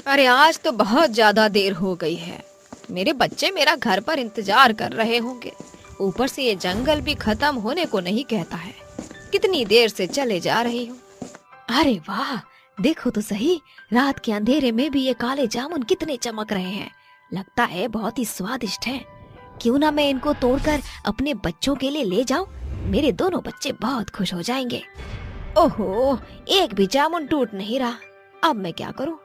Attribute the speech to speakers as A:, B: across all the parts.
A: अरे आज तो बहुत ज्यादा देर हो गई है। मेरे बच्चे मेरा घर पर इंतजार कर रहे होंगे। ऊपर से ये जंगल भी खत्म होने को नहीं कहता है। कितनी देर से चले जा रही हूँ। अरे वाह, देखो तो सही, रात के अंधेरे में भी ये काले जामुन कितने चमक रहे हैं। लगता है बहुत ही स्वादिष्ट हैं। क्यों ना मैं इनको तोड़कर अपने बच्चों के लिए ले जाऊं। मेरे दोनों बच्चे बहुत खुश हो जाएंगे। ओहो, एक भी जामुन टूट नहीं रहा। अब मैं क्या करूं?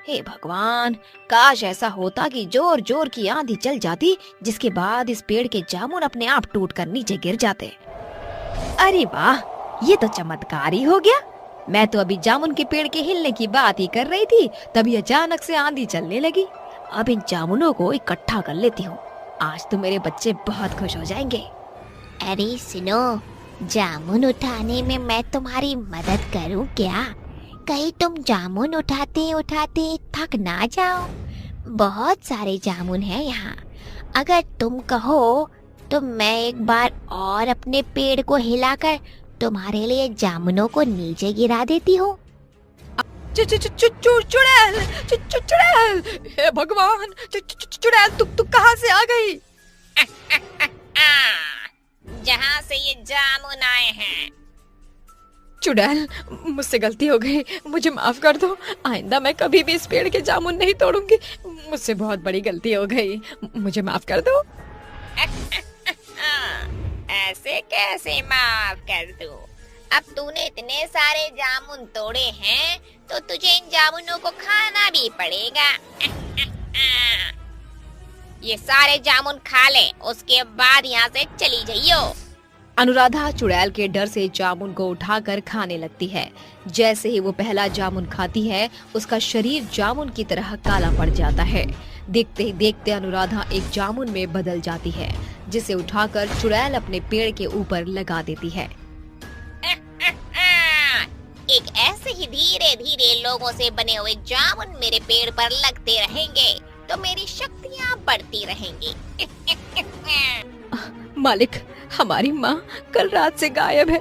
A: हे भगवान, काश ऐसा होता कि जोर जोर की आंधी चल जाती, जिसके बाद इस पेड़ के जामुन अपने आप टूट कर नीचे गिर जाते। अरे वाह, ये तो चमत्कार ही हो गया। मैं तो अभी जामुन के पेड़ के हिलने की बात ही कर रही थी, तभी अचानक से आंधी चलने लगी। अब इन जामुनों को इकट्ठा कर लेती हूँ। आज तो मेरे बच्चे बहुत खुश हो जाएंगे।
B: अरे सुनो, जामुन उठाने में मैं तुम्हारी मदद करूं क्या? कहीं तुम जामुन उठाते उठाते थक ना जाओ। बहुत सारे जामुन हैं यहाँ। अगर तुम कहो तो मैं एक बार और अपने पेड़ को हिलाकर तुम्हारे लिए जामुनों को नीचे गिरा देती हूँ।
A: चुड़ैल, चुड़ैल, हे भगवान, चुड़ैल तू कहाँ से आ गई?
B: जहाँ से ये जामुन आए हैं।
A: चुड़ैल, मुझसे गलती हो गई, मुझे माफ कर दो। आइंदा मैं कभी भी इस पेड़ के जामुन नहीं तोड़ूंगी। मुझसे बहुत बड़ी गलती हो गई, मुझे माफ कर दो।
B: ऐसे कैसे माफ कर दूं? अब तूने इतने सारे जामुन तोड़े हैं तो तुझे इन जामुनों को खाना भी पड़ेगा। ये सारे जामुन खा ले, उसके बाद यहाँ से चली जाइयो।
A: अनुराधा चुड़ैल के डर से जामुन को उठाकर खाने लगती है। जैसे ही वो पहला जामुन खाती है, उसका शरीर जामुन की तरह काला पड़ जाता है। देखते ही देखते अनुराधा एक जामुन में बदल जाती है, जिसे उठाकर चुड़ैल अपने पेड़ के ऊपर लगा देती है।
B: एक ऐसे ही धीरे धीरे लोगों से बने हुए जामुन मेरे पेड़ पर लगते रहेंगे तो मेरी शक्तियाँ बढ़ती रहेंगी।
A: मालिक, हमारी माँ कल रात से गायब है।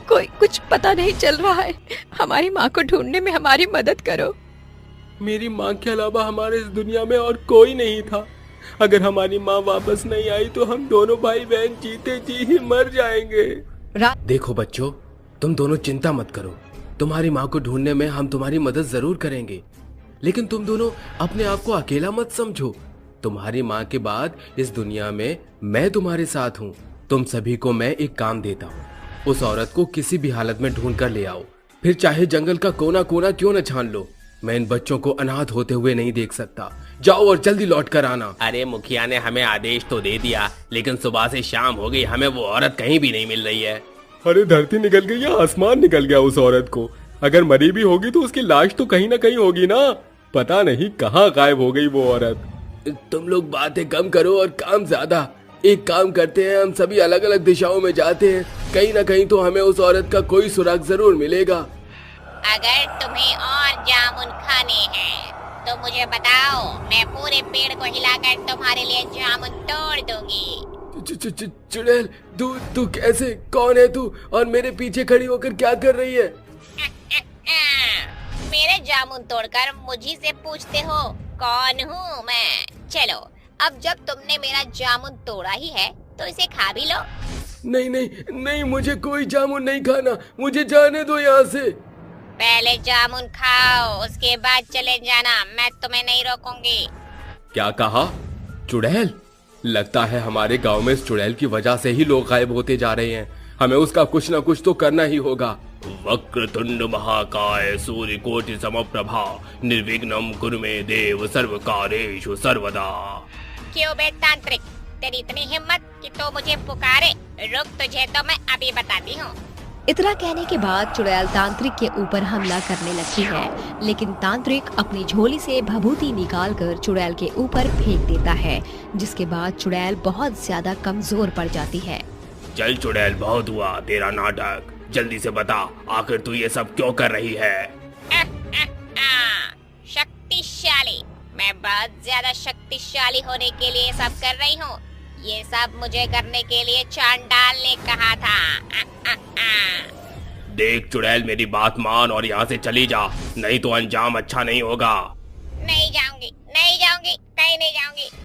A: कोई कुछ पता नहीं चल रहा है। हमारी माँ को ढूंढने में हमारी मदद करो।
C: मेरी माँ के अलावा हमारे इस दुनिया में और कोई नहीं था। अगर हमारी माँ वापस नहीं आई तो हम दोनों भाई बहन जीते जी ही मर जाएंगे। देखो बच्चों, तुम दोनों चिंता मत करो। तुम्हारी माँ को ढूंढने में हम तुम्हारी मदद जरूर करेंगे, लेकिन तुम दोनों अपने आप को अकेला मत समझो। तुम्हारी माँ के बाद इस दुनिया में मैं तुम्हारे साथ हूँ। तुम सभी को मैं एक काम देता हूँ, उस औरत को किसी भी हालत में ढूंढ कर ले आओ, फिर चाहे जंगल का कोना कोना क्यों न छान लो। मैं इन बच्चों को अनाथ होते हुए नहीं देख सकता। जाओ और जल्दी लौट कर आना।
D: अरे मुखिया ने हमें आदेश तो दे दिया, लेकिन सुबह से शाम हो गई, हमें वो औरत कहीं भी नहीं मिल रही है।
C: अरे धरती निकल गई या आसमान निकल गया उस औरत को? अगर मरी भी होगी तो उसकी लाश तो कहीं ना कहीं होगी ना। पता नहीं कहाँ गायब हो गई वो औरत। तुम लोग बातें कम करो और काम ज्यादा। एक काम करते हैं, हम सभी अलग अलग दिशाओं में जाते हैं। कहीं ना कहीं तो हमें उस औरत का कोई सुराग जरूर मिलेगा।
B: अगर तुम्हें और जामुन खाने हैं तो मुझे बताओ, मैं पूरे पेड़ को हिलाकर तुम्हारे लिए जामुन तोड़ दूंगी।
C: चुड़ैल, तू कैसे? कौन है तू और मेरे पीछे खड़ी होकर क्या कर रही है?
B: मेरे जामुन तोड़कर मुझी से पूछते हो कौन हूँ मैं? चलो, अब जब तुमने मेरा जामुन तोड़ा ही है तो इसे खा भी लो।
C: नहीं नहीं नहीं, मुझे कोई जामुन नहीं खाना। मुझे जाने दो यहाँ से।
B: पहले जामुन खाओ, उसके बाद चले जाना। मैं तुम्हें नहीं रोकूंगी।
C: क्या कहा? चुड़ैल? लगता है हमारे गांव में इस चुड़ैल की वजह से ही लोग गायब होते जा रहे हैं। हमें उसका कुछ न कुछ तो करना ही होगा।
D: वक्रतुंड महाकाय सूर्यकोटि समप्रभा निर्विघ्नं कुरु मे देव सर्वकार्येषु सर्वदा।
B: क्यों बे तांत्रिक, तेरी इतनी हिम्मत कि तो मुझे पुकारे? रुक, तुझे तो मैं अभी बताती हूँ।
A: इतना कहने के बाद चुड़ैल तांत्रिक के ऊपर हमला करने लगती है, लेकिन तांत्रिक अपनी झोली से भभूति निकालकर चुड़ैल के ऊपर फेंक देता है, जिसके बाद चुड़ैल बहुत ज्यादा कमजोर पड़ जाती है।
D: चल चुड़ैल, बहुत हुआ तेरा नाटक। जल्दी से बता, आखिर तू ये सब क्यों कर रही है?
B: शक्तिशाली, मैं बहुत ज्यादा शक्तिशाली होने के लिए सब कर रही हूँ। ये सब मुझे करने के लिए चांडाल ने कहा था।
D: देख चुड़ैल, मेरी बात मान और यहाँ से चली जा, नहीं तो अंजाम अच्छा नहीं होगा।
B: नहीं नहीं जाऊंगी।